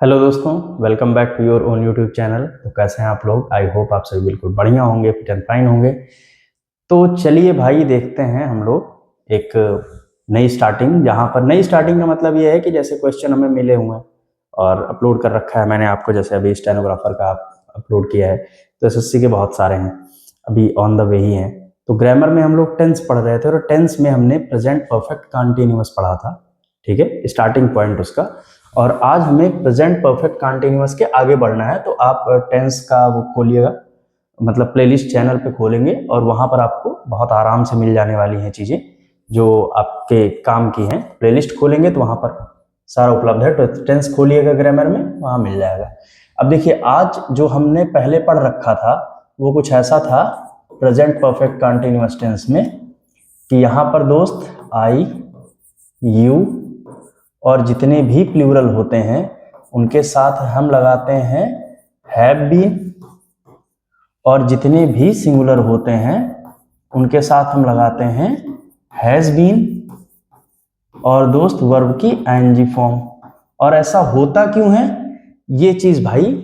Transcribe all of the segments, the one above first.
Hello दोस्तों, welcome back to your own YouTube channel. तो कैसे हैं आप लोग? आई होप आप सभी बिल्कुल बढ़िया होंगे, फिट एंड फाइन होंगे। तो चलिए भाई, देखते हैं हम लोग एक नई स्टार्टिंग। जहां पर नई स्टार्टिंग का मतलब ये है कि जैसे क्वेश्चन हमें मिले हुए हैं और अपलोड कर रखा है मैंने आपको, जैसे अभी स्टेनोग्राफर का अपलोड किया है, तो एसएससी के बहुत सारे हैं, अभी ऑन द वे ही हैं। तो ग्रामर में हम लोग टेंस पढ़ रहे थे और टेंस में हमने प्रेजेंट परफेक्ट कंटिन्यूअस पढ़ा था, ठीक है, स्टार्टिंग पॉइंट उसका। और आज हमें प्रेजेंट परफेक्ट कंटिन्यूअस के आगे बढ़ना है। तो आप टेंस का वो खोलिएगा, मतलब प्लेलिस्ट चैनल पे खोलेंगे और वहां पर आपको बहुत आराम से मिल जाने वाली हैं चीजें जो आपके काम की हैं। प्लेलिस्ट खोलेंगे तो वहां पर सारा उपलब्ध है। तो टेंस खोलिएगा ग्रामर में, वहां मिल जाएगा। अब देखिए, आज जो हमने पहले पढ़ रखा था वो कुछ ऐसा था प्रेजेंट परफेक्ट कंटिन्यूअस टेंस में कि यहाँ पर दोस्त आई, यू और जितने भी प्लूरल होते हैं उनके साथ हम लगाते हैं हैव बीन, और जितने भी सिंगुलर होते हैं उनके साथ हम लगाते हैं हैज बीन, और दोस्त वर्ब की आईएनजी फॉर्म। और ऐसा होता क्यों है ये चीज भाई,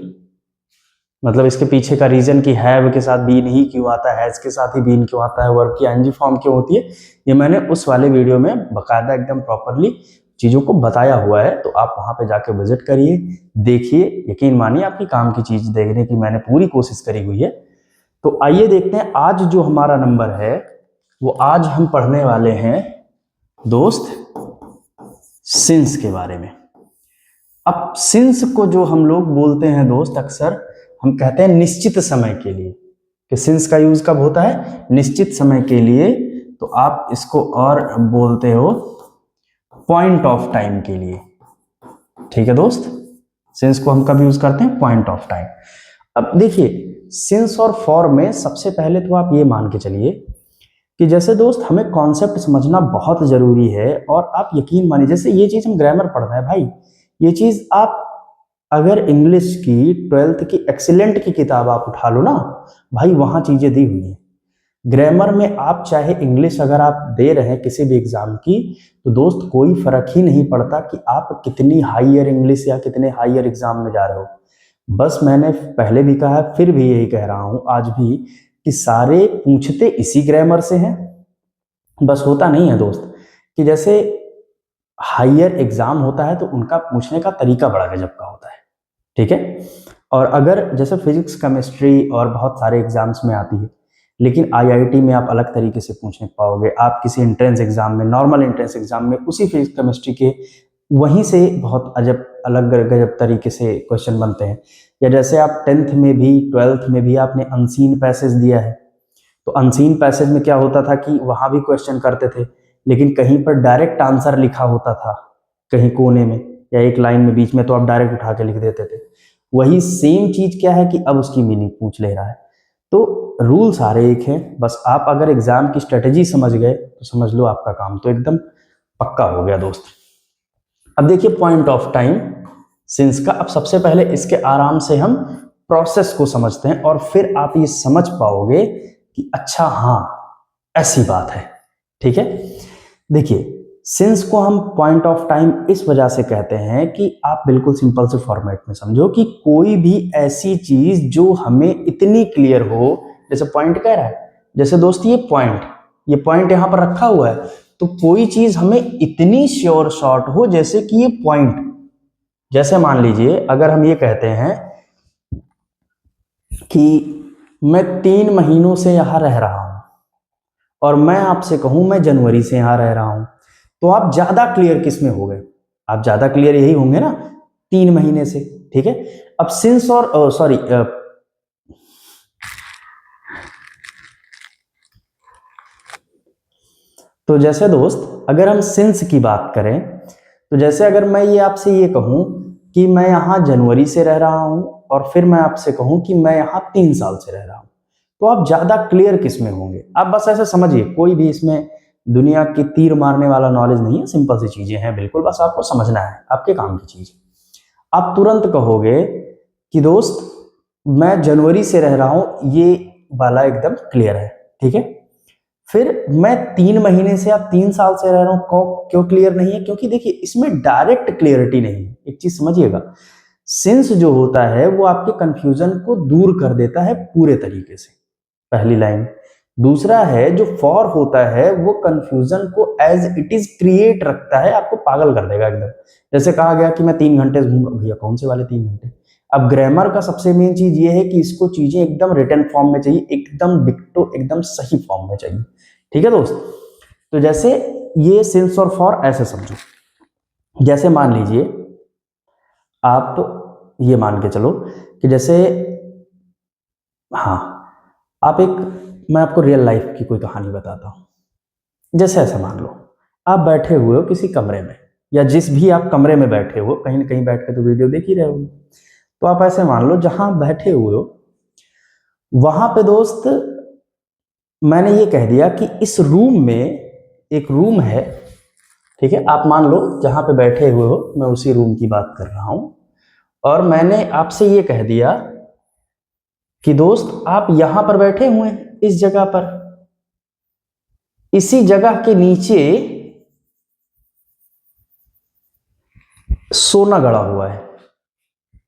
मतलब इसके पीछे का रीजन कि हैव के साथ बीन ही क्यों आता है, हैज के साथ ही बीन क्यों आता है, वर्ब की आईएनजी फॉर्म क्यों होती है, ये मैंने उस वाले वीडियो में बकायदा एकदम प्रॉपरली चीजों को बताया हुआ है। तो आप वहां पे जाके विजिट करिए, देखिए, यकीन मानिए आपकी काम की चीज देखने की मैंने पूरी कोशिश करी हुई है। तो आइए देखते हैं आज जो हमारा नंबर है वो आज हम पढ़ने वाले हैं दोस्त सिंस के बारे में। अब सिंस को जो हम लोग बोलते हैं दोस्त, अक्सर हम कहते हैं निश्चित समय के लिए, कि सिंस का यूज कब होता है? निश्चित समय के लिए। तो आप इसको और बोलते हो पॉइंट ऑफ टाइम के लिए, ठीक है दोस्त। सिंस को हम कब यूज करते हैं? Point of time. अब देखिए, सिंस और फॉर में सबसे पहले तो आप ये मान के चलिए कि जैसे दोस्त हमें कॉन्सेप्ट समझना बहुत जरूरी है। और आप यकीन मानिए, जैसे ये चीज हम ग्रामर पढ़ रहे हैं भाई, ये चीज आप अगर इंग्लिश की 12th की एक्सीलेंट की किताब आप उठा लो ना भाई, वहां चीजें दी हुई हैं। ग्रामर में आप चाहे इंग्लिश अगर आप दे रहे हैं किसी भी एग्जाम की, तो दोस्त कोई फर्क ही नहीं पड़ता कि आप कितनी हायर इंग्लिश या कितने हायर एग्जाम में जा रहे हो। बस मैंने पहले भी कहा है, फिर भी यही कह रहा हूं आज भी, कि सारे पूछते इसी ग्रामर से हैं। बस होता नहीं है दोस्त कि जैसे हायर एग्जाम होता है तो उनका पूछने का तरीका बड़ा गजब का होता है, ठीक है। और अगर जैसे फिजिक्स, केमिस्ट्री और बहुत सारे एग्जाम्स में आती है, लेकिन आईआईटी में आप अलग तरीके से पूछने पाओगे। आप किसी एंट्रेंस एग्जाम में, नॉर्मल एंट्रेंस एग्जाम में उसी फिजिक्स केमिस्ट्री के वहीं से बहुत अजब अलग गजब तरीके से क्वेश्चन बनते हैं। या जैसे आप 10th में भी 12th में भी आपने अनसीन पैसेज दिया है, तो अनसीन पैसेज में क्या होता था कि वहां भी क्वेश्चन करते थे, लेकिन कहीं पर डायरेक्ट आंसर लिखा होता था, कहीं कोने में या एक लाइन में बीच में, तो आप डायरेक्ट उठा के लिख देते थे। वही सेम चीज क्या है कि अब उसकी मीनिंग पूछ ले रहा है। तो रूल सारे एक हैं, बस आप अगर एग्जाम की स्ट्रेटेजी समझ गए तो समझ लो आपका काम तो एकदम पक्का हो गया दोस्त। अब देखिए पॉइंट ऑफ टाइम सिंस का। अब सबसे पहले इसके आराम से हम प्रोसेस को समझते हैं और फिर आप ये समझ पाओगे कि अच्छा हाँ ऐसी बात है, ठीक है। देखिए, सिंस को हम पॉइंट ऑफ टाइम इस वजह से कहते हैं कि आप बिल्कुल सिंपल से फॉर्मेट में समझो कि कोई भी ऐसी चीज जो हमें इतनी क्लियर हो, जैसे पॉइंट कह रहा है, जैसे दोस्त ये पॉइंट यहां पर रखा हुआ है, तो कोई चीज हमें इतनी श्योर शॉर्ट हो जैसे कि ये पॉइंट, जैसे मान लीजिए अगर हम ये कहते हैं कि मैं 3 महीनों से यहां रह रहा हूं और मैं आपसे कहूं मैं जनवरी से यहां रह रहा हूं, तो आप ज्यादा क्लियर किस में हो गए? आप ज्यादा क्लियर यही होंगे ना, 3 महीने से, ठीक है। अब सिंस और सॉरी तो जैसे दोस्त अगर हम सिंस की बात करें, तो जैसे अगर मैं ये आपसे ये कहूं कि मैं यहां जनवरी से रह रहा हूं और फिर मैं आपसे कहूं कि मैं यहां 3 साल से रह रहा हूं, तो आप ज्यादा क्लियर किस में होंगे? आप बस ऐसे समझिए, कोई भी इसमें दुनिया की तीर मारने वाला नॉलेज नहीं है, सिंपल सी चीजें हैं, बिल्कुल बस आपको समझना है, आपके काम की चीज। आप तुरंत कहोगे कि दोस्त मैं जनवरी से रह रहा हूं, ये वाला एकदम क्लियर है, ठीक है। फिर मैं 3 महीने से या 3 साल से रह रहा हूं, क्यों क्लियर नहीं है? क्योंकि देखिए इसमें डायरेक्ट क्लियरिटी नहीं है। एक चीज समझिएगा, सिंस जो होता है वो आपके कंफ्यूजन को दूर कर देता है पूरे तरीके से, पहली लाइन। दूसरा है जो फॉर होता है वो कंफ्यूजन को एज इट इज क्रिएट रखता है, आपको पागल कर देगा एकदम। जैसे कहा गया कि मैं 3 घंटे घूम रहा हूं, भैया कौन से वाले 3 घंटे। अब ग्रामर का सबसे मेन चीज ये है कि इसको चीजें एकदम रिटन फॉर्म में चाहिए, एकदम डिक्टो, एकदम सही फॉर्म में चाहिए। ठीक है दोस्त, तो जैसे ये सिंस और फॉर ऐसे समझो, जैसे मान लीजिए आप ये मान के चलो कि जैसे, हाँ, आप एक, मैं आपको रियल लाइफ की कोई कहानी बताता हूं। जैसे ऐसा मान लो आप बैठे हुए हो किसी कमरे में, या जिस भी आप कमरे में बैठे हो, कहीं ना कहीं बैठ के तो वीडियो देख ही रहे हो, तो आप ऐसे मान लो जहां बैठे हुए हो वहां पे दोस्त मैंने ये कह दिया कि इस रूम में एक रूम है। ठीक है, आप मान लो जहां पे बैठे हुए हो, मैं उसी रूम की बात कर रहा हूं, और मैंने आपसे ये कह दिया कि दोस्त आप यहां पर बैठे हुए हैं इस जगह पर, इसी जगह के नीचे सोना गड़ा हुआ है।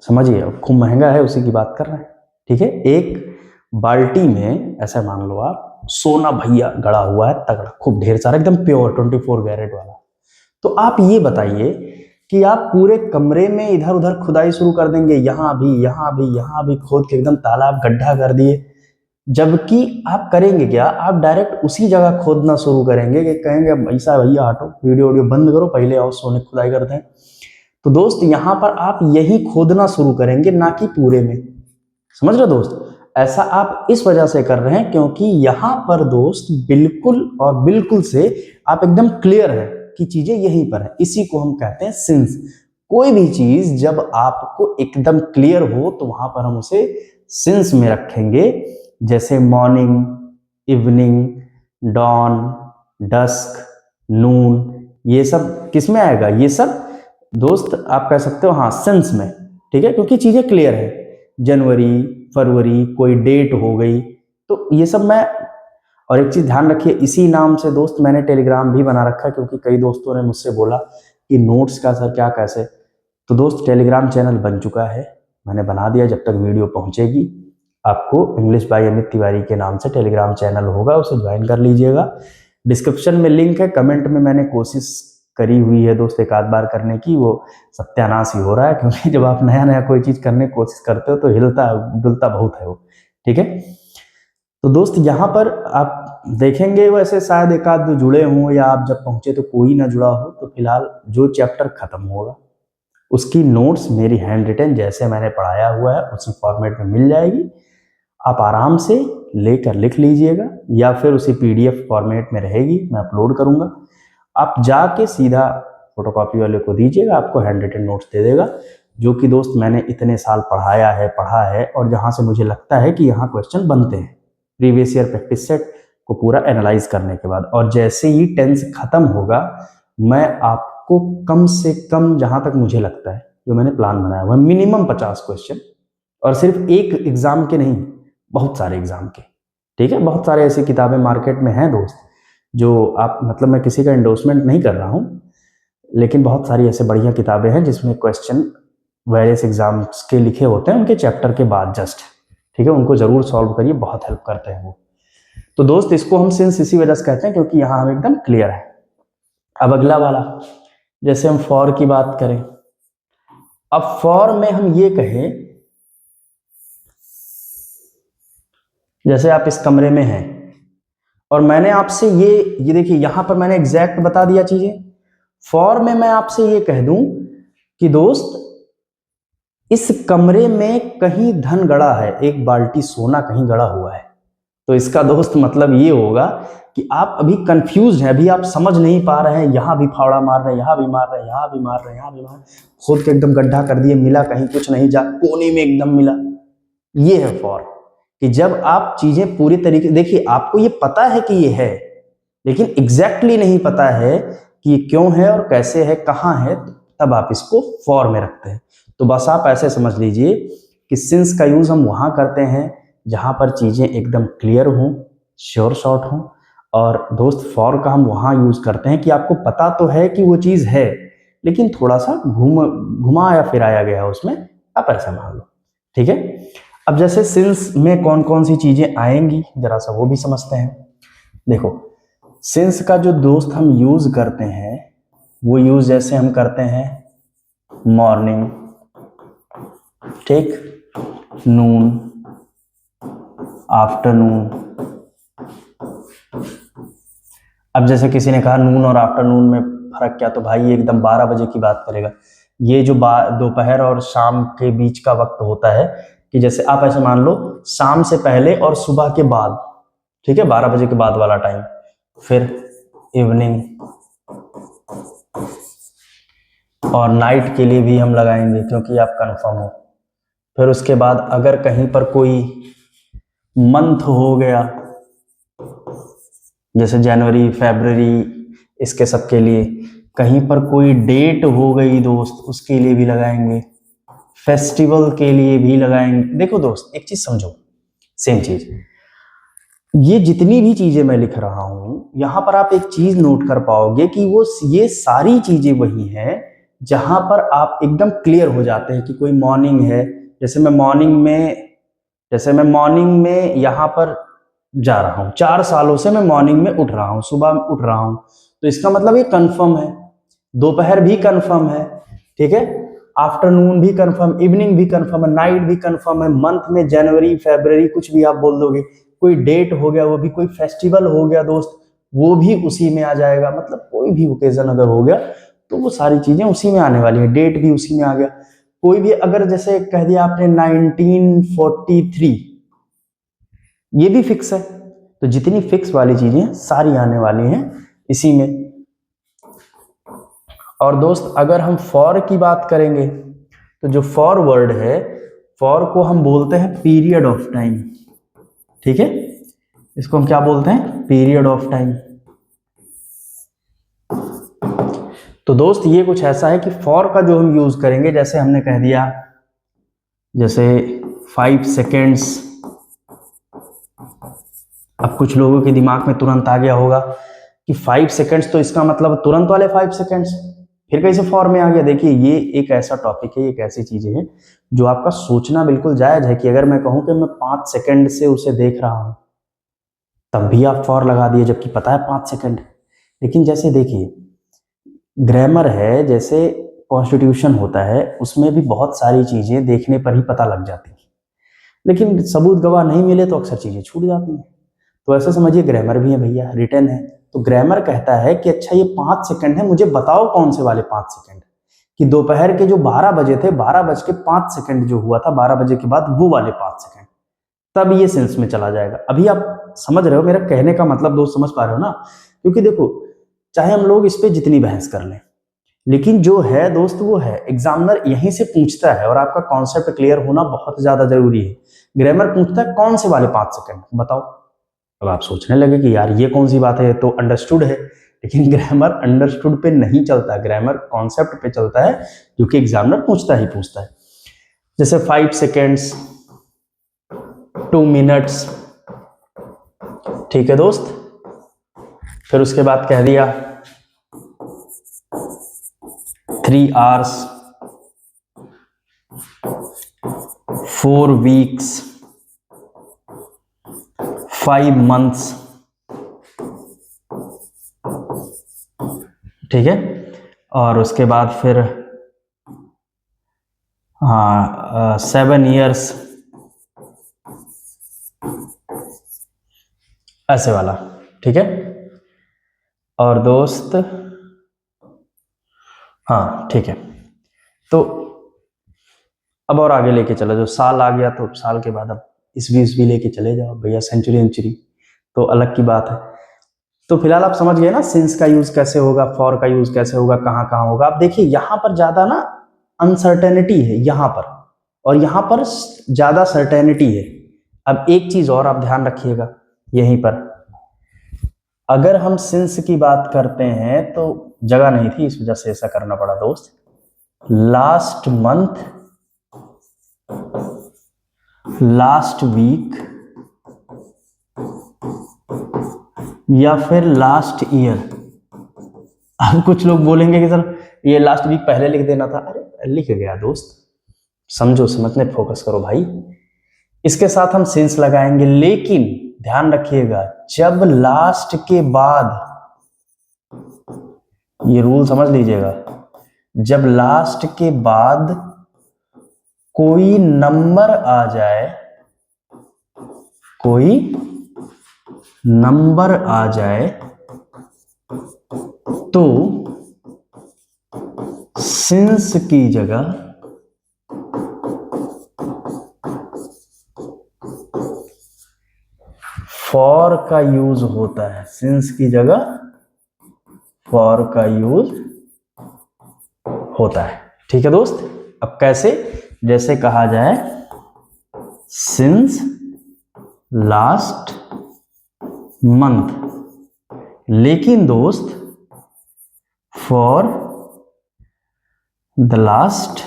समझिए, खूब महंगा है, उसी की बात कर रहे हैं। ठीक है, एक बाल्टी में ऐसा मान लो आप सोना भैया गड़ा हुआ है तगड़ा, खूब ढेर सारा, एकदम प्योर 24 कैरेट वाला। तो आप ये बताइए कि आप पूरे कमरे में इधर उधर खुदाई शुरू कर देंगे, यहां भी यहां भी यहां भी, खोद के एकदम तालाब गड्ढा कर दिए, जबकि आप करेंगे क्या, आप डायरेक्ट उसी जगह खोदना शुरू करेंगे कि कहेंगे ऐसा भैया हटो, वीडियो वीडियो बंद करो, पहले आओ सोने खुदाई करते हैं। तो दोस्त यहां पर आप यही खोदना शुरू करेंगे, ना कि पूरे में। समझ रहे दोस्त, ऐसा आप इस वजह से कर रहे हैं क्योंकि यहां पर दोस्त बिल्कुल और बिल्कुल से आप एकदम क्लियर है कि चीजें यहीं पर है। इसी को हम कहते हैं सिंस। कोई भी चीज जब आपको एकदम क्लियर हो तो वहां पर हम उसे सिंस में रखेंगे। जैसे मॉर्निंग, इवनिंग, डॉन, डस्क, नून, ये सब किस में आएगा, ये सब दोस्त आप कह सकते हो हाँ सिंस में। ठीक है, क्योंकि चीजें क्लियर है, जनवरी, फरवरी, कोई डेट हो गई, तो ये सब मैं। और एक चीज ध्यान रखिए, इसी नाम से दोस्त मैंने टेलीग्राम भी बना रखा है, क्योंकि कई दोस्तों ने मुझसे बोला कि नोट्स का सर क्या कैसे। तो दोस्त टेलीग्राम चैनल बन चुका है, मैंने बना दिया, जब तक वीडियो पहुंचेगी आपको इंग्लिश बाय अमित तिवारी के नाम से टेलीग्राम चैनल होगा, उसे ज्वाइन कर लीजिएगा। डिस्क्रिप्शन में लिंक है, कमेंट में मैंने कोशिश करी हुई है दोस्त एक आध बार करने की, वो सत्यानाश ही हो रहा है, क्योंकि जब आप नया नया कोई चीज करने की कोशिश करते हो तो हिलता डुलता बहुत है वो। ठीक है, तो दोस्त यहाँ पर आप देखेंगे वैसे शायद एक आध दो जुड़े हों, या आप जब पहुंचे तो कोई ना जुड़ा हो। तो फिलहाल जो चैप्टर खत्म होगा उसकी नोट्स मेरी हैंड रिटन जैसे मैंने पढ़ाया हुआ है उसी फॉर्मेट में मिल जाएगी, आप आराम से लेकर लिख लीजिएगा, या फिर उसी पीडीएफ फॉर्मेट में रहेगी, मैं अपलोड करूंगा, आप जाके सीधा फोटोकॉपी वाले को दीजिएगा, आपको हैंड रिटन नोट्स दे देगा, जो कि दोस्त मैंने इतने साल पढ़ा है, और जहां से मुझे लगता है कि यहाँ क्वेश्चन बनते हैं प्रीवियस ईयर प्रैक्टिस सेट को पूरा एनालाइज करने के बाद। और जैसे ही टेंस खत्म होगा मैं आपको कम से कम, जहां तक मुझे लगता है जो मैंने प्लान बनाया हुआ है, मिनिमम 50 क्वेश्चन, और सिर्फ एक एग्जाम के नहीं, बहुत सारे एग्जाम के। ठीक है, बहुत सारे ऐसी किताबें मार्केट में हैं दोस्त, जो आप, मतलब मैं किसी का एंडोर्समेंट नहीं कर रहा हूं, लेकिन बहुत सारी ऐसे बढ़िया किताबें हैं जिसमें क्वेश्चन वेरियस एग्जाम्स के लिखे होते हैं, उनके चैप्टर के बाद जस्ट। ठीक है, उनको जरूर सॉल्व करिए, बहुत हेल्प करते हैं वो। तो दोस्त इसको हम सिंस इसी वजह से कहते हैं क्योंकि यहां हम एकदम क्लियर है। अब अगला वाला, जैसे हम फॉर की बात करें, अब फॉर में हम ये कहें, जैसे आप इस कमरे में हैं और मैंने आपसे ये देखिए यहां पर मैंने एग्जैक्ट बता दिया चीजें। फॉर में मैं आपसे ये कह दूं कि दोस्त इस कमरे में कहीं धन गड़ा है, एक बाल्टी सोना कहीं गड़ा हुआ है। तो इसका दोस्त मतलब ये होगा कि आप अभी कंफ्यूज हैं, अभी आप समझ नहीं पा रहे हैं, यहां भी फावड़ा मार रहे हैं, यहां भी मार रहे हैं, यहां भी मार रहे हैं, यहां भी मार, खोद के एकदम गड्ढा कर दिए, मिला कहीं कुछ नहीं, जा कोने में एकदम मिला। ये है फॉर, कि जब आप चीजें पूरी तरीके, देखिए आपको ये पता है कि ये है, लेकिन एग्जैक्टली नहीं पता है कि ये क्यों है और कैसे है, कहां है, तब आप इसको फॉर में रखते हैं। तो बस आप ऐसे समझ लीजिए कि सिंस का यूज हम वहां करते हैं जहां पर चीजें एकदम क्लियर हों, श्योर शॉर्ट हों, और दोस्त फॉर का हम वहां यूज करते हैं कि आपको पता तो है कि वो चीज है, लेकिन थोड़ा सा घुमाया फिराया गया उसमें आप ऐसा मान लो, ठीक है। अब जैसे सिंस में कौन कौन सी चीजें आएंगी जरा सा वो भी समझते हैं। देखो, सिंस का जो दोस्त हम यूज करते हैं वो यूज जैसे हम करते हैं मॉर्निंग, ठीक, नून, आफ्टरनून। अब जैसे किसी ने कहा नून और आफ्टरनून में फर्क क्या, तो भाई ये एकदम 12 बजे की बात करेगा। ये जो दोपहर और शाम के बीच का वक्त होता है, कि जैसे आप ऐसे मान लो शाम से पहले और सुबह के बाद, ठीक है, 12 बजे के बाद वाला टाइम। फिर इवनिंग, और नाइट के लिए भी हम लगाएंगे क्योंकि आप कंफर्म हो। फिर उसके बाद अगर कहीं पर कोई मंथ हो गया, जैसे जनवरी, फरवरी, इसके सब के लिए कहीं पर कोई डेट हो गई दोस्त, उसके लिए भी लगाएंगे। फेस्टिवल के लिए भी लगाएंगे। देखो दोस्त, एक चीज समझो, सेम चीज, ये जितनी भी चीजें मैं लिख रहा हूं यहां पर आप एक चीज नोट कर पाओगे कि वो ये सारी चीजें वही हैं जहां पर आप एकदम क्लियर हो जाते हैं कि कोई मॉर्निंग है। जैसे मैं मॉर्निंग में यहां पर जा रहा हूं, 4 सालों से मैं मॉर्निंग में उठ रहा हूं, सुबह उठ रहा हूं, तो इसका मतलब ये कंफर्म है। दोपहर भी कंफर्म है, ठीक है, आफ्टरनून भी कंफर्म, इवनिंग भी कंफर्म है, नाइट भी कंफर्म है। मंथ में जनवरी, फरवरी, कुछ भी आप बोल दोगे। कोई डेट हो गया, वो भी, कोई फेस्टिवल हो गया दोस्त, वो भी उसी में आ जाएगा। मतलब कोई भी ओकेजन अगर हो गया तो वो सारी चीजें उसी में आने वाली है। डेट भी उसी में आ गया। कोई भी अगर जैसे कह दिया आपने 1943, ये भी फिक्स है। तो जितनी फिक्स वाली चीजें सारी आने वाली हैं इसी में। और दोस्त अगर हम फॉर की बात करेंगे तो जो फॉर वर्ड है, फॉर को हम बोलते हैं पीरियड ऑफ टाइम, ठीक है, इसको हम क्या बोलते हैं, पीरियड ऑफ टाइम। तो दोस्त ये कुछ ऐसा है कि फॉर का जो हम यूज करेंगे, जैसे हमने कह दिया, जैसे 5 सेकेंड्स। अब कुछ लोगों के दिमाग में तुरंत आ गया होगा कि 5 सेकेंड्स, तो इसका मतलब तुरंत वाले 5 सेकेंड्स, फिर कैसे फॉर में आ गया। देखिए, ये एक ऐसा टॉपिक है, एक ऐसी चीजें हैं जो आपका सोचना बिल्कुल जायज है कि अगर मैं कहूं कि मैं 5 सेकेंड से उसे देख रहा हूं, तब भी आप फॉर लगा दिए जबकि पता है 5 सेकेंड। लेकिन जैसे देखिए, ग्रामर है, जैसे कॉन्स्टिट्यूशन होता है, उसमें भी बहुत सारी चीजें देखने पर ही पता लग जाती हैं, लेकिन सबूत गवाह नहीं मिले तो अक्सर चीजें छूट जाती हैं। तो ऐसा समझिए ग्रामर भी है भैया, रिटर्न है। तो ग्रामर कहता है कि अच्छा ये 5 सेकंड है, मुझे बताओ कौन से वाले 5 सेकंड, कि दोपहर के जो 12 बजे थे, 12:05 जो हुआ था 12 बजे के बाद, वो वाले 5 सेकंड, तब ये सेंस में चला जाएगा। अभी आप समझ रहे हो मेरा कहने का मतलब दोस्त, समझ पा रहे हो ना। क्योंकि देखो, चाहे हम लोग इस पे जितनी बहस कर लें, लेकिन जो है दोस्त वो है, एग्जामिनर यहीं से पूछता है, और आपका कॉन्सेप्ट क्लियर होना बहुत ज्यादा जरूरी है। ग्रामर पूछता है कौन से वाले 5 सेकंड बताओ। अब आप सोचने लगे कि यार ये कौन सी बात है, तो अंडरस्टूड है। लेकिन ग्रामर अंडरस्टूड पे नहीं चलता, ग्रामर कॉन्सेप्ट पे चलता है, क्योंकि एग्जामिनर पूछता ही पूछता है। जैसे 5 सेकेंड्स, 2 मिनट्स, ठीक है दोस्त। फिर उसके बाद कह दिया 3 आवर्स, 4 वीक्स, 5 मंथ्स, ठीक है। और उसके बाद फिर 7 ईयर्स, ऐसे वाला, ठीक है। और दोस्त हाँ ठीक है, तो अब और आगे लेके चलो, जो साल आ गया तो साल के बाद अब ईस्वी लेके चले जाओ भैया, सेंचुरी तो अलग की बात है। तो फिलहाल आप समझ गए ना सिंस का यूज कैसे होगा, फॉर का यूज कैसे होगा, कहाँ कहाँ होगा। आप देखिए यहां पर ज्यादा ना अनसर्टेनिटी है यहां पर, और यहां पर ज्यादा सर्टेनिटी है। अब एक चीज और आप ध्यान रखिएगा यहीं पर, अगर हम सिंस की बात करते हैं तो जगह नहीं थी, इस वजह से ऐसा करना पड़ा दोस्त। लास्ट मंथ, लास्ट वीक, या फिर लास्ट ईयर। अब कुछ लोग बोलेंगे कि सर ये लास्ट वीक पहले लिख देना था। अरे लिख गया दोस्त, समझो, समझने फोकस करो भाई। इसके साथ हम सिंस लगाएंगे, लेकिन ध्यान रखिएगा जब लास्ट के बाद, ये रूल समझ लीजिएगा, जब लास्ट के बाद कोई नंबर आ जाए, कोई नंबर आ जाए तो सिंस की जगह फॉर का यूज होता है। सिंस की जगह फॉर का यूज होता है। ठीक है दोस्त। अब कैसे? जैसे कहा जाए सिंस लास्ट मंथ, लेकिन दोस्त फॉर द लास्ट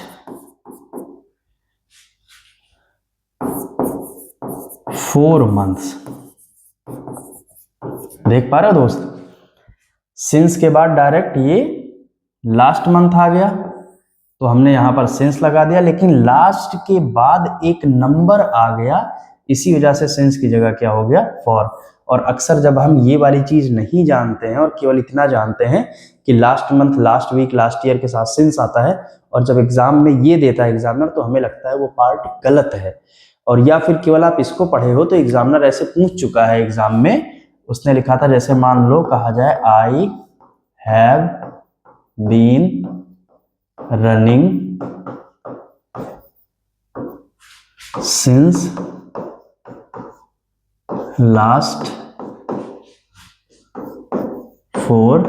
4 months। देख पा रहे हो दोस्त? सिंस के बाद डायरेक्ट ये लास्ट मंथ आ गया तो हमने यहां पर सिंस लगा दिया, लेकिन लास्ट के बाद एक नंबर आ गया, इसी वजह से सिंस की जगह क्या हो गया? फॉर। और अक्सर जब हम ये वाली चीज नहीं जानते हैं और केवल इतना जानते हैं कि last month, last week, last year के साथ सिंस आता है, और जब एग्जाम में ये देता है एग्जामिनर तो हमें लगता है वो पार्ट गलत है। और या फिर केवल आप इसको पढ़े हो तो एग्जामिनर ऐसे पूछ चुका है एग्जाम में, उसने लिखा था, जैसे मान लो कहा जाए I have been running since last 4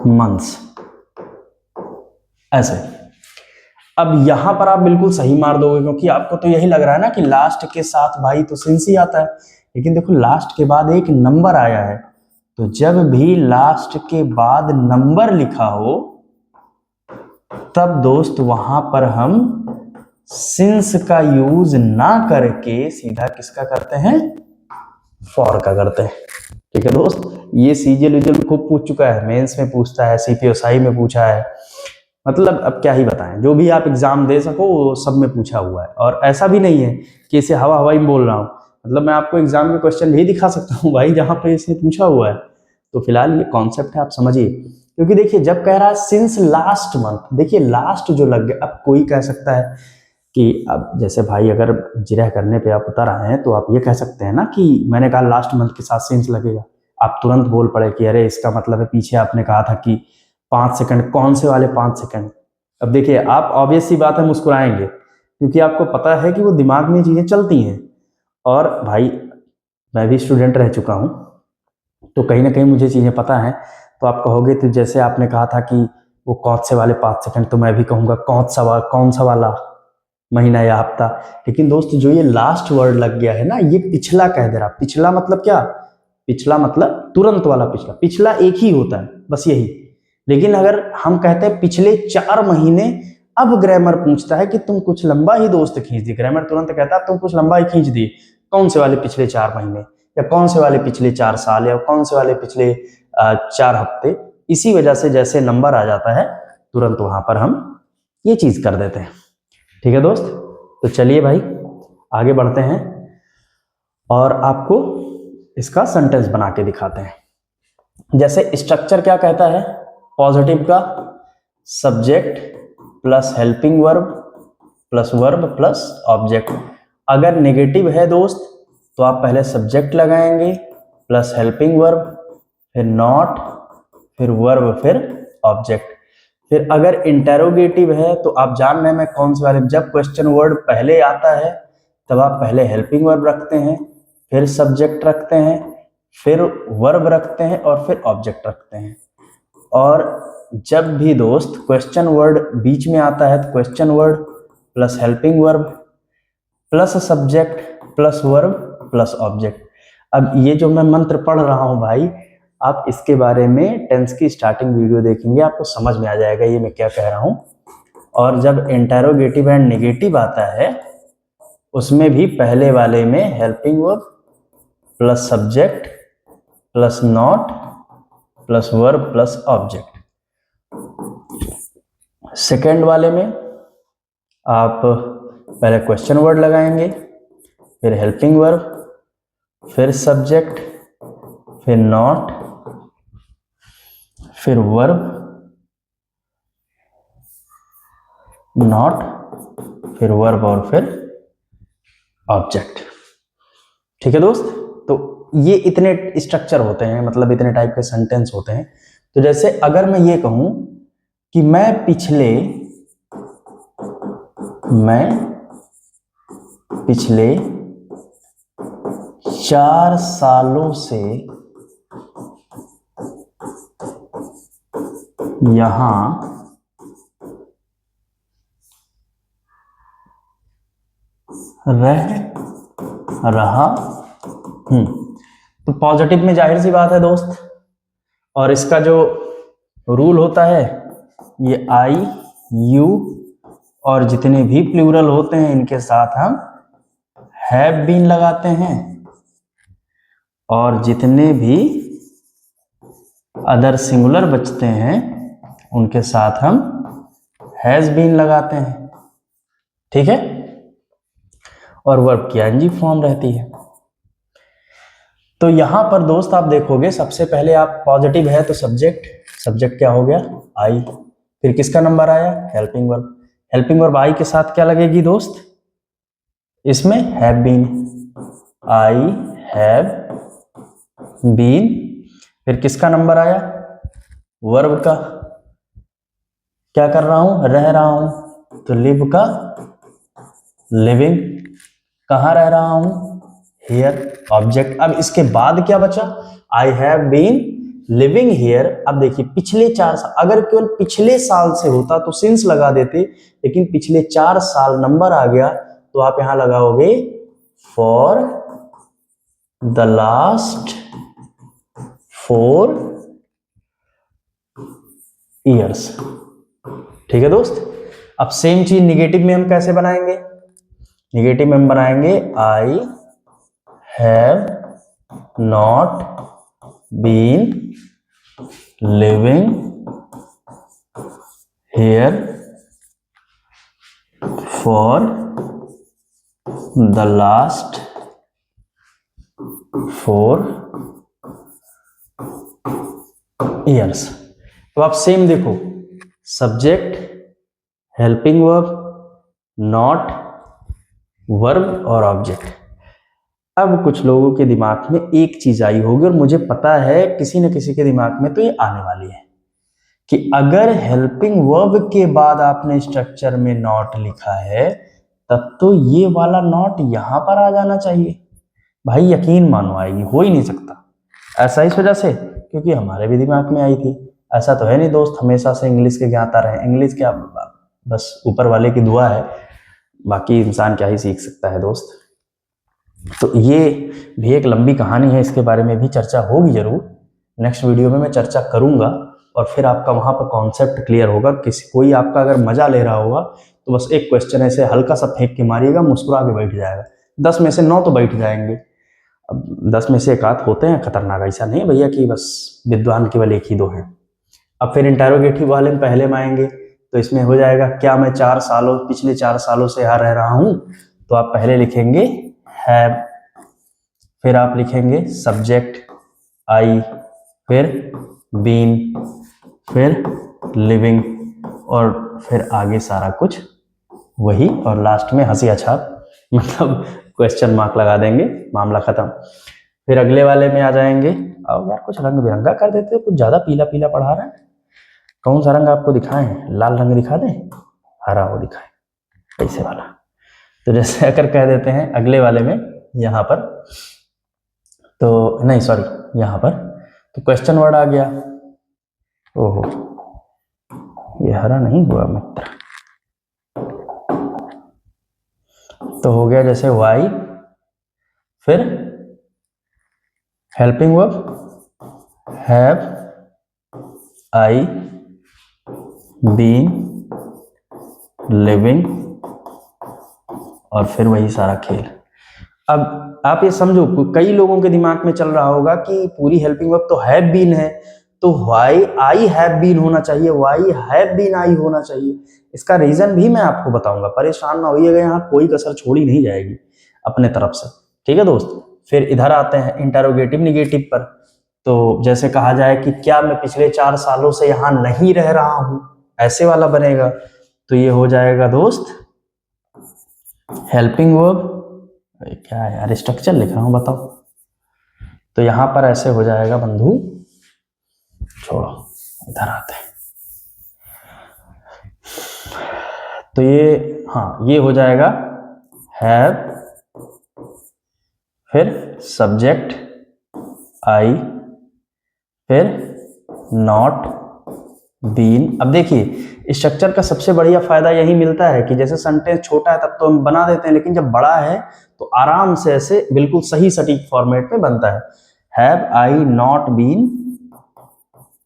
months, ऐसे। अब यहां पर आप बिल्कुल सही मार दोगे, क्योंकि आपको तो यही लग रहा है ना कि लास्ट के साथ भाई तो सिंस ही आता है, लेकिन देखो लास्ट के बाद एक नंबर आया है, तो जब भी लास्ट के बाद नंबर लिखा हो तब दोस्त वहां पर हम सिंस का यूज ना करके सीधा किसका करते हैं? फॉर का करते हैं। ठीक है दोस्त, ये सीजीएल यूजीएल में खूब पूछ चुका है, मेंस में पूछता है, सीपीएसआई में पूछा है, मतलब अब क्या ही बताएं, जो भी आप एग्जाम दे सको वो सब में पूछा हुआ है। और ऐसा भी नहीं है कि इसे हवा हवाई में बोल रहा हूँ, मतलब मैं आपको एग्जाम में क्वेश्चन भी दिखा सकता हूँ भाई जहां पे इसने पूछा हुआ है। तो फिलहाल ये कॉन्सेप्ट है, आप समझिए। क्योंकि देखिए जब कह रहा है सिंस लास्ट मंथ, देखिए लास्ट जो लग गया, अब कोई कह सकता है कि अब जैसे भाई अगर जिरह करने पे आप उतर आए हैं तो आप ये कह सकते हैं ना कि मैंने कहा लास्ट मंथ के साथ सिंस लगेगा, आप तुरंत बोल पड़े कि अरे इसका मतलब है पीछे आपने कहा था कि 5 सेकंड, कौन से वाले 5 सेकंड। अब देखिए आप ऑब्वियस सी बात है मुस्कुराएंगे, क्योंकि आपको पता है कि वो दिमाग में चीजें चलती हैं। और भाई मैं भी स्टूडेंट रह चुका हूं तो कहीं ना कहीं मुझे चीजें पता हैं। तो आप कहोगे, तो जैसे आपने कहा था कि वो कौन से वाले 5 सेकंड, तो मैं भी कहूंगा कौन सा वाला महीना या हफ्ता। लेकिन दोस्त जो ये लास्ट वर्ड लग गया है ना, ये पिछला कह दे रहा। पिछला मतलब क्या? पिछला मतलब तुरंत वाला पिछला। पिछला एक ही होता है, बस यही। लेकिन अगर हम कहते हैं पिछले 4 महीने, अब ग्रामर पूछता है कि तुम कुछ लंबा ही दोस्त खींच दी। ग्रामर तुरंत कहता है तुम कुछ लंबा ही खींच दिए, कौन से वाले पिछले 4 महीने, या कौन से वाले पिछले 4 साल, या कौन से वाले पिछले 4 हफ्ते। इसी वजह से जैसे नंबर आ जाता है तुरंत वहां पर हम ये चीज कर देते हैं। ठीक है दोस्त, तो चलिए भाई आगे बढ़ते हैं और आपको इसका सेंटेंस बना के दिखाते हैं। जैसे स्ट्रक्चर क्या कहता है? पॉजिटिव का subject plus helping verb plus verb plus object. अगर नेगेटिव है दोस्त तो आप पहले सब्जेक्ट लगाएंगे प्लस हेल्पिंग वर्ब, फिर नॉट, फिर वर्ब, फिर ऑब्जेक्ट। फिर अगर इंटेरोगेटिव है तो आप जान रहे हैं मैं कौन से वाले, जब क्वेश्चन वर्ड पहले आता है तब आप पहले हेल्पिंग वर्ब रखते हैं, फिर सब्जेक्ट रखते हैं, फिर वर्ब रखते हैं और फिर ऑब्जेक्ट रखते हैं। और जब भी दोस्त क्वेश्चन वर्ड बीच में आता है तो question word plus helping verb plus subject plus verb plus object. अब ये जो मैं मंत्र पढ़ रहा हूं भाई, आप इसके बारे में टेंस की स्टार्टिंग वीडियो देखेंगे, आपको समझ में आ जाएगा ये मैं क्या कह रहा हूं। और जब इंटेरोगेटिव एंड नेगेटिव आता है उसमें भी पहले वाले में helping verb plus subject plus not plus verb plus object. Second वाले में आप पहले क्वेश्चन वर्ड लगाएंगे, फिर हेल्पिंग वर्ब, फिर सब्जेक्ट, फिर नॉट, फिर वर्ब, नॉट, फिर वर्ब और फिर ऑब्जेक्ट। ठीक है दोस्त, तो ये इतने स्ट्रक्चर होते हैं, मतलब इतने टाइप के सेंटेंस होते हैं। तो जैसे अगर मैं ये कहूं कि मैं पिछले 4 सालों से यहां रह रहा हूं, तो पॉजिटिव में जाहिर सी बात है दोस्त, और इसका जो रूल होता है ये आई, यू और जितने भी प्लूरल होते हैं इनके साथ हम हैव बीन लगाते हैं, और जितने भी अदर सिंगुलर बचते हैं उनके साथ हम हैज बीन लगाते हैं। ठीक है, और वर्ब की आईएनजी फॉर्म रहती है। तो यहां पर दोस्त आप देखोगे सबसे पहले आप पॉजिटिव है तो सब्जेक्ट क्या हो गया आई, फिर किसका नंबर आया हेल्पिंग वर्ब आई के साथ क्या लगेगी दोस्त इसमें have been, I have been, फिर किसका नंबर आया वर्ब का, क्या कर रहा हूं रह रहा हूं, तो लिव का लिविंग, कहां रह रहा हूं हियर, ऑब्जेक्ट। अब इसके बाद क्या बचा I have been living here. अब देखिए पिछले 4 साल, अगर केवल पिछले साल से होता तो सिंस लगा देते, लेकिन पिछले 4 साल नंबर आ गया तो आप यहां लगाओगे फॉर द लास्ट 4 ईयर्स। ठीक है दोस्त, अब सेम चीज निगेटिव में हम कैसे बनाएंगे, निगेटिव में हम बनाएंगे I have not been living here for the last 4 years. तो आप सेम देखो subject, helping verb, not, verb और ऑब्जेक्ट। अब कुछ लोगों के दिमाग में एक चीज आई होगी, और मुझे पता है किसी न किसी के दिमाग में तो ये आने वाली है कि अगर हेल्पिंग वर्ब के बाद आपने स्ट्रक्चर में नॉट लिखा है तब तो ये वाला नॉट यहां पर आ जाना चाहिए। भाई यकीन मानो आएगी, हो ही नहीं सकता ऐसा, इस वजह से क्योंकि हमारे भी दिमाग में आई थी। ऐसा तो है नहीं दोस्त हमेशा से इंग्लिश के ज्ञाता रहे, इंग्लिश क्या बस ऊपर वाले की दुआ है, बाकी इंसान क्या ही सीख सकता है दोस्त। तो ये भी एक लंबी कहानी है, इसके बारे में भी चर्चा होगी जरूर, नेक्स्ट वीडियो में मैं चर्चा करूंगा, और फिर आपका वहां पर कॉन्सेप्ट क्लियर होगा। कोई आपका अगर मजा ले रहा होगा तो बस एक क्वेश्चन ऐसे हल्का सा फेंक के मारिएगा, मुस्कुरा के बैठ जाएगा, 10 में से 9 तो बैठ जाएंगे। अब 10 में से एक आध होते हैं खतरनाक, ऐसा नहीं भैया कि बस विद्वान केवल 1 ही 2 हैं। अब फिर इंटेरोगेटिव वाले में पहले में आएंगे, तो इसमें हो जाएगा क्या मैं पिछले 4 सालों से यहाँ रह रहा हूं, तो आप पहले लिखेंगे हैव, फिर आप लिखेंगे सब्जेक्ट आई, फिर बीन, फिर लिविंग, और फिर आगे सारा कुछ वही, और लास्ट में हंसी छाप मतलब क्वेश्चन मार्क लगा देंगे, मामला खत्म। फिर अगले वाले में आ जाएंगे। अब यार कुछ रंग बिरंगा कर देते, कुछ ज्यादा पीला पीला पढ़ा रहे हैं, कौन सा रंग आपको दिखाएं, लाल रंग दिखा दें, हरा वो दिखाएं, ऐसे वाला। तो जैसे अगर कह देते हैं अगले वाले में यहाँ पर, तो नहीं सॉरी यहाँ पर, तो क्वेश्चन वर्ड आ गया, ओहो ये हरा नहीं हुआ मित्र, तो हो गया जैसे वाई, फिर helping verb have I been living, और फिर वही सारा खेल। अब आप ये समझो कई लोगों के दिमाग में चल रहा होगा कि पूरी हेल्पिंग वर्ब तो हैव बीन है, तो वाई आई हैव बीन होना चाहिए, वाई हैव बीन आई होना चाहिए। इसका रीजन भी मैं आपको बताऊंगा, परेशान ना होइएगा, यहाँ कोई कसर छोड़ी नहीं जाएगी अपने तरफ से, ठीक है दोस्त। फिर इधर आते हैं इंटरोगेटिव निगेटिव पर। तो जैसे कहा जाए कि क्या मैं पिछले 4 सालों से यहाँ नहीं रह रहा हूं, ऐसे वाला बनेगा। तो ये हो जाएगा दोस्त हेल्पिंग वर्ब। क्या है यार, स्ट्रक्चर लिख रहा हूं, बताओ। तो यहां पर ऐसे हो जाएगा बंधु, छोड़ो इधर आते हैं। तो ये, हाँ, ये हो जाएगा हैव, फिर सब्जेक्ट आई, फिर नॉट बीन। अब देखिए स्ट्रक्चर का सबसे बढ़िया फायदा यही मिलता है कि जैसे सेंटेंस छोटा है तब तो हम बना देते हैं, लेकिन जब बड़ा है तो आराम से ऐसे बिल्कुल सही सटीक फॉर्मेट में बनता है। Have I not been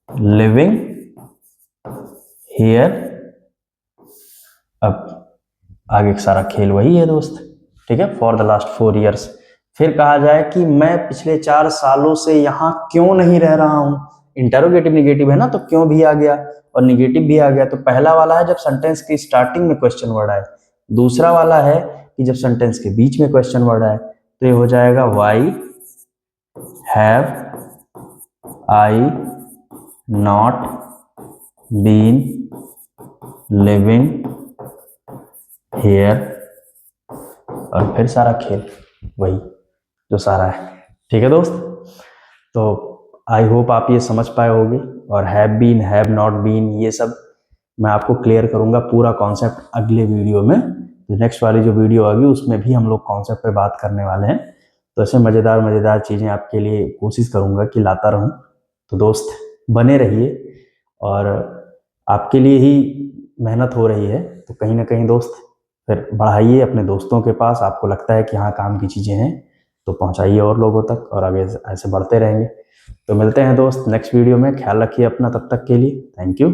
living here. अब आगे का सारा खेल वही है दोस्त, ठीक है, फॉर द लास्ट 4 years। फिर कहा जाए कि मैं पिछले 4 सालों से यहाँ क्यों नहीं रह रहा हूं। इंटरोगेटिव निगेटिव है ना, तो क्यों भी आ गया और निगेटिव भी आ गया। तो पहला वाला है जब सेंटेंस की स्टार्टिंग में क्वेश्चन वर्ड आए, दूसरा वाला है कि जब सेंटेंस के बीच में क्वेश्चन वर्ड आए। तो ये हो जाएगा why have I not been living here, और फिर सारा खेल वही जो सारा है, ठीक है दोस्त। तो आई होप आप ये समझ पाए होंगे, और have been, have not been, ये सब मैं आपको क्लियर करूंगा पूरा कॉन्सेप्ट अगले वीडियो में। तो नेक्स्ट वाली जो वीडियो आएगी उसमें भी हम लोग कॉन्सेप्ट पे बात करने वाले हैं। तो ऐसे मज़ेदार चीज़ें आपके लिए कोशिश करूंगा कि लाता रहूं। तो दोस्त बने रहिए, और आपके लिए ही मेहनत हो रही है, तो कहीं ना कहीं दोस्त फिर बढ़ाइए अपने दोस्तों के पास। आपको लगता है कि हाँ काम की चीज़ें हैं तो पहुंचाइए और लोगों तक, और आगे ऐसे बढ़ते रहेंगे। तो मिलते हैं दोस्त नेक्स्ट वीडियो में, ख्याल रखिए अपना तब तक के लिए, थैंक यू।